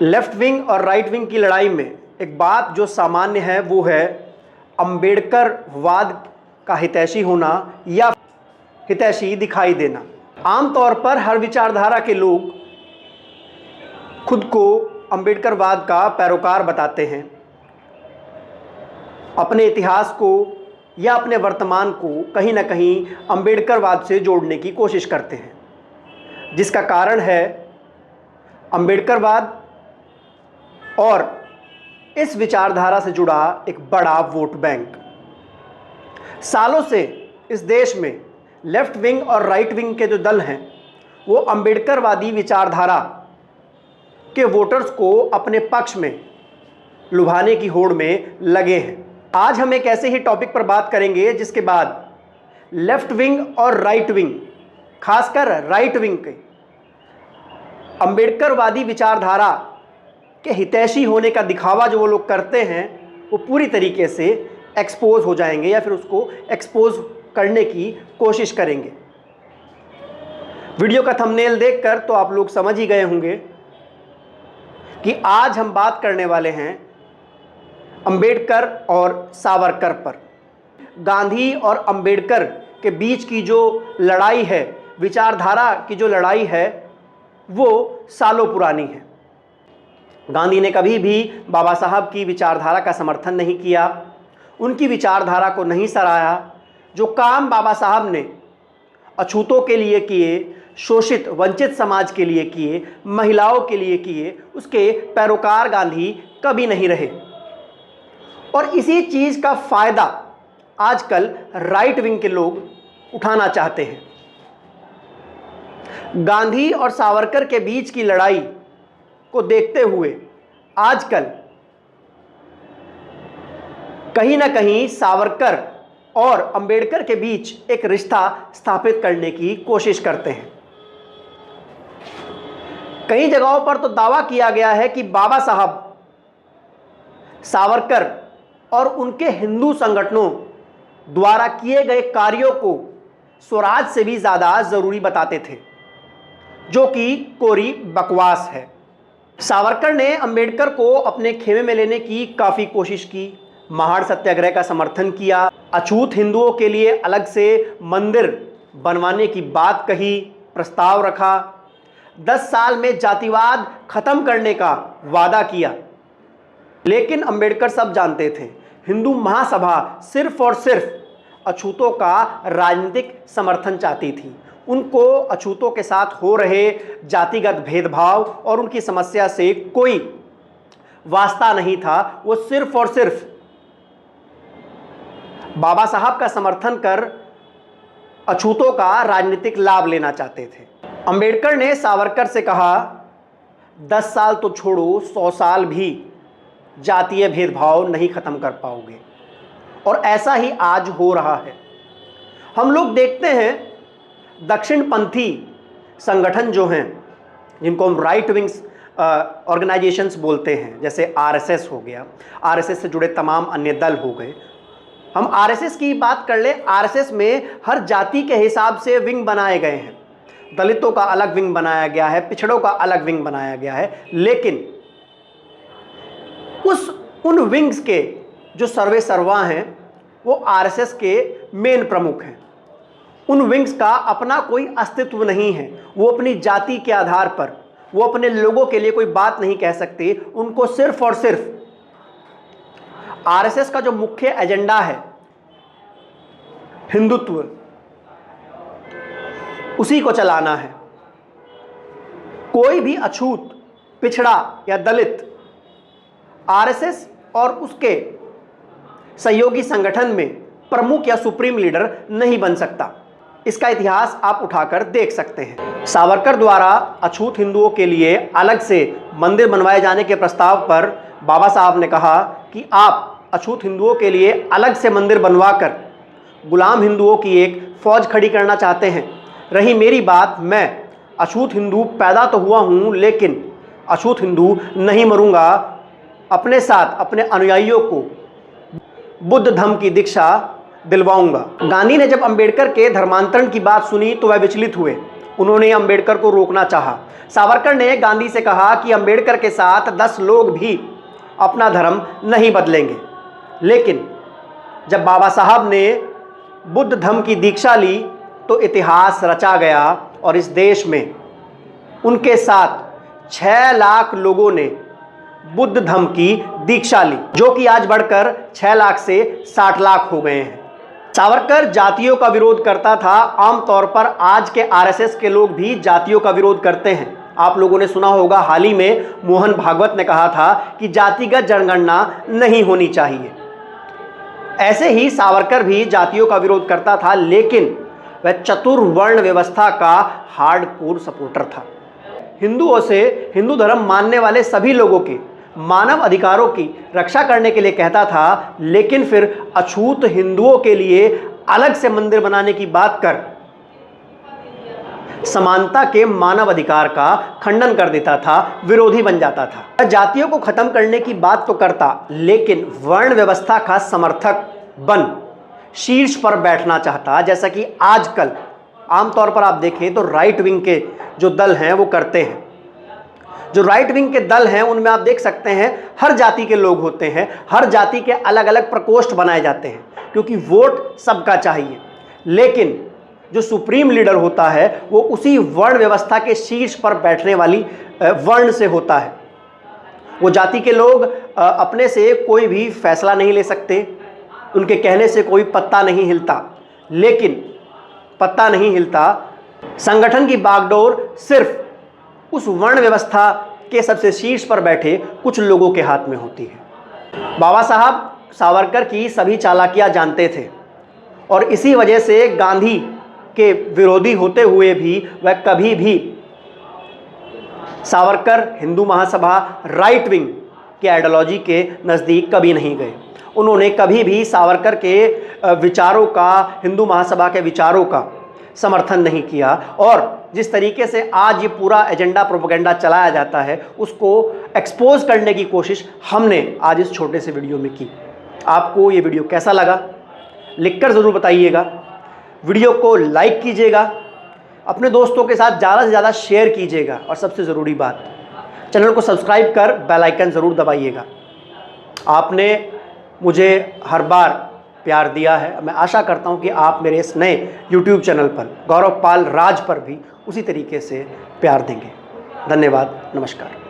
Left wing और right wing की लड़ाई में एक बात जो सामान्य है वो है अंबेडकरवाद का हितैषी होना या हितैषी दिखाई देना। आमतौर पर हर विचारधारा के लोग खुद को अंबेडकरवाद का पैरोकार बताते हैं, अपने इतिहास को या अपने वर्तमान को कहीं ना कहीं अंबेडकरवाद से जोड़ने की कोशिश करते हैं, जिसका कारण है अंबेडकरवाद और इस विचारधारा से जुड़ा एक बड़ा वोट बैंक। सालों से इस देश में लेफ्ट विंग और राइट विंग के जो दल हैं वो अंबेडकरवादी विचारधारा के वोटर्स को अपने पक्ष में लुभाने की होड़ में लगे हैं। आज हम एक ऐसे ही टॉपिक पर बात करेंगे जिसके बाद लेफ्ट विंग और राइट विंग, खासकर राइट विंग के अंबेडकरवादी विचारधारा के हितैषी होने का दिखावा जो वो लोग करते हैं वो पूरी तरीके से एक्सपोज हो जाएंगे या फिर उसको एक्सपोज करने की कोशिश करेंगे। वीडियो का थंबनेल देखकर तो आप लोग समझ ही गए होंगे कि आज हम बात करने वाले हैं अंबेडकर और सावरकर पर। गांधी और अंबेडकर के बीच की जो लड़ाई है, विचारधारा की जो लड़ाई है, वो सालों पुरानी है। गांधी ने कभी भी बाबा साहब की विचारधारा का समर्थन नहीं किया, उनकी विचारधारा को नहीं सराहा। जो काम बाबा साहब ने अछूतों के लिए किए, शोषित वंचित समाज के लिए किए, महिलाओं के लिए किए, उसके पैरोकार गांधी कभी नहीं रहे। और इसी चीज़ का फ़ायदा आजकल राइट विंग के लोग उठाना चाहते हैं। गांधी और सावरकर के बीच की लड़ाई को देखते हुए आजकल कहीं ना कहीं सावरकर और अंबेडकर के बीच एक रिश्ता स्थापित करने की कोशिश करते हैं। कई जगहों पर तो दावा किया गया है कि बाबा साहब सावरकर और उनके हिंदू संगठनों द्वारा किए गए कार्यों को स्वराज से भी ज़्यादा ज़रूरी बताते थे, जो कि कोरी बकवास है। सावरकर ने अंबेडकर को अपने खेमे में लेने की काफ़ी कोशिश की, महाड़ सत्याग्रह का समर्थन किया, अछूत हिंदुओं के लिए अलग से मंदिर बनवाने की बात कही, प्रस्ताव रखा, 10 साल में जातिवाद खत्म करने का वादा किया। लेकिन अंबेडकर सब जानते थे, हिंदू महासभा सिर्फ और सिर्फ अछूतों का राजनीतिक समर्थन चाहती थी। उनको अछूतों के साथ हो रहे जातिगत भेदभाव और उनकी समस्या से कोई वास्ता नहीं था। वो सिर्फ और सिर्फ बाबा साहब का समर्थन कर अछूतों का राजनीतिक लाभ लेना चाहते थे। अंबेडकर ने सावरकर से कहा, 10 साल तो छोड़ो, 100 साल भी जातीय भेदभाव नहीं खत्म कर पाओगे। और ऐसा ही आज हो रहा है। हम लोग देखते हैं दक्षिणपंथी संगठन जो हैं, जिनको हम राइट विंग्स ऑर्गेनाइजेशंस बोलते हैं, जैसे आरएसएस हो गया, आरएसएस से जुड़े तमाम अन्य दल हो गए। हम आरएसएस की बात कर लें, आरएसएस में हर जाति के हिसाब से विंग बनाए गए हैं। दलितों का अलग विंग बनाया गया है, पिछड़ों का अलग विंग बनाया गया है। लेकिन उन विंग्स के जो सर्वे सर्वा हैं वो आरएसएस के मेन प्रमुख हैं। उन विंग्स का अपना कोई अस्तित्व नहीं है। वो अपनी जाति के आधार पर, वो अपने लोगों के लिए कोई बात नहीं कह सकते। उनको सिर्फ और सिर्फ आरएसएस का जो मुख्य एजेंडा है, हिंदुत्व, उसी को चलाना है। कोई भी अछूत, पिछड़ा या दलित आरएसएस और उसके सहयोगी संगठन में प्रमुख या सुप्रीम लीडर नहीं बन सकता। इसका इतिहास आप उठाकर देख सकते हैं। सावरकर द्वारा अछूत हिंदुओं के लिए अलग से मंदिर बनवाए जाने के प्रस्ताव पर बाबा साहब ने कहा कि आप अछूत हिंदुओं के लिए अलग से मंदिर बनवाकर गुलाम हिंदुओं की एक फौज खड़ी करना चाहते हैं। रही मेरी बात, मैं अछूत हिंदू पैदा तो हुआ हूँ, लेकिन अछूत हिंदू नहीं मरूंगा। अपने साथ अपने अनुयायियों को बुद्ध धम्म की दीक्षा दिलवाऊंगा। गांधी ने जब अंबेडकर के धर्मांतरण की बात सुनी तो वह विचलित हुए उन्होंने अंबेडकर को रोकना चाहा। सावरकर ने गांधी से कहा कि अंबेडकर के साथ 10 लोग भी अपना धर्म नहीं बदलेंगे। लेकिन जब बाबा साहब ने बुद्ध धम्म की दीक्षा ली तो इतिहास रचा गया और इस देश में उनके साथ 6 लाख लोगों ने बुद्ध धम्म की दीक्षा ली, जो कि आज बढ़कर 6 लाख से 60 लाख हो गए हैं। सावरकर जातियों का विरोध करता था। आमतौर पर आज के आरएसएस के लोग भी जातियों का विरोध करते हैं। आप लोगों ने सुना होगा, हाल ही में मोहन भागवत ने कहा था कि जातिगत जनगणना नहीं होनी चाहिए। ऐसे ही सावरकर भी जातियों का विरोध करता था, लेकिन वह चतुर्वर्ण व्यवस्था का हार्डकोर सपोर्टर था। हिंदुओं से, हिंदू धर्म मानने वाले सभी लोगों के मानव अधिकारों की रक्षा करने के लिए कहता था, लेकिन फिर अछूत हिंदुओं के लिए अलग से मंदिर बनाने की बात कर समानता के मानव अधिकार का खंडन कर देता था, विरोधी बन जाता था। जातियों को खत्म करने की बात तो करता, लेकिन वर्ण व्यवस्था का समर्थक बन शीर्ष पर बैठना चाहता, जैसा कि आजकल आमतौर पर आप देखें तो राइट विंग के जो दल हैं वो करते हैं। जो राइट विंग के दल हैं उनमें आप देख सकते हैं हर जाति के लोग होते हैं, हर जाति के अलग अलग प्रकोष्ठ बनाए जाते हैं, क्योंकि वोट सबका चाहिए। लेकिन जो सुप्रीम लीडर होता है वो उसी वर्ण व्यवस्था के शीर्ष पर बैठने वाली वर्ण से होता है। वो जाति के लोग अपने से कोई भी फैसला नहीं ले सकते, उनके कहने से कोई पत्ता नहीं हिलता। लेकिन पत्ता नहीं हिलता, संगठन की बागडोर सिर्फ उस वर्ण व्यवस्था के सबसे शीर्ष पर बैठे कुछ लोगों के हाथ में होती है। बाबा साहब सावरकर की सभी चालाकियां जानते थे और इसी वजह से गांधी के विरोधी होते हुए भी वह कभी भी सावरकर हिंदू महासभा राइट विंग के आइडियोलॉजी के नज़दीक कभी नहीं गए। उन्होंने कभी भी सावरकर के विचारों का, हिंदू महासभा के विचारों का समर्थन नहीं किया। और जिस तरीके से आज ये पूरा एजेंडा प्रोपेगेंडा चलाया जाता है उसको एक्सपोज करने की कोशिश हमने आज इस छोटे से वीडियो में की। आपको ये वीडियो कैसा लगा लिखकर ज़रूर बताइएगा। वीडियो को लाइक कीजिएगा, अपने दोस्तों के साथ ज़्यादा से ज़्यादा शेयर कीजिएगा और सबसे ज़रूरी बात, चैनल को सब्सक्राइब कर बेल आइकन ज़रूर दबाइएगा। आपने मुझे हर बार प्यार दिया है, मैं आशा करता हूं कि आप मेरे इस नए YouTube चैनल पर गौरव पाल राज पर भी उसी तरीके से प्यार देंगे। धन्यवाद, नमस्कार।